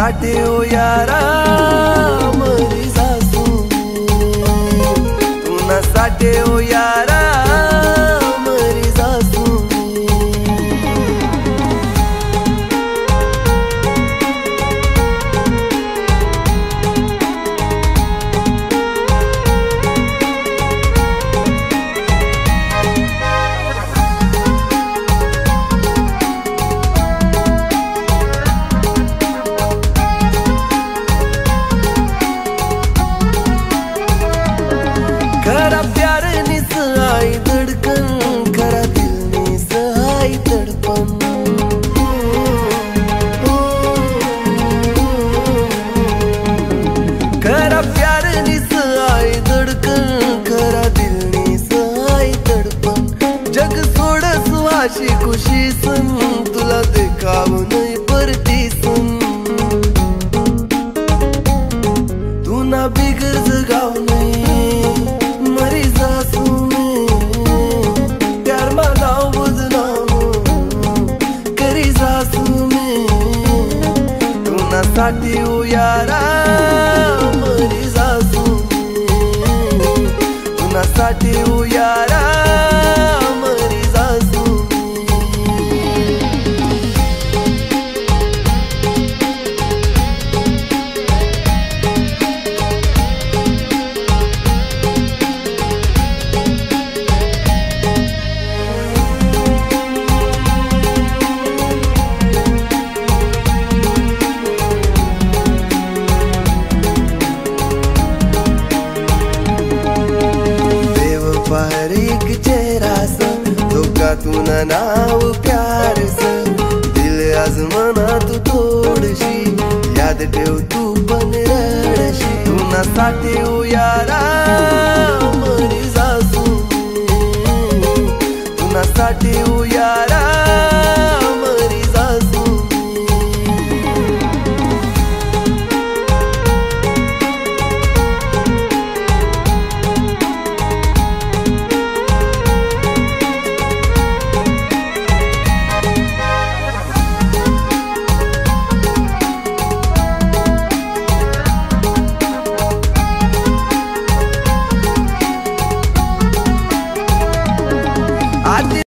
साठे ओ यारा मरी जासू, तू ना साठे ओ यारा मरी जासू। खरा प्यार नी सहाय धड़कन, खरा दिल नी सहाय तड़पन। खरा प्यार नी सहाय धड़कन, खरा दिल नी सहाय तड़पन। जग सोड सुहाशी खुशी सन, तुला देखाव नहीं परती सन। तू ना बिगर जगाव नहीं मरी जासू में, प्यार मानाव बदनाम करी जासू में। तू ना साथी ओ यारा मरी जासू में, तू ना साथी ओ यारा मरी जासू। हर एक चेहरा सा धोखा तू ना नाव प्यार सा, दिल आजमाना तू थोडशी याद ठेव तू पण रडशी। तू ना साठे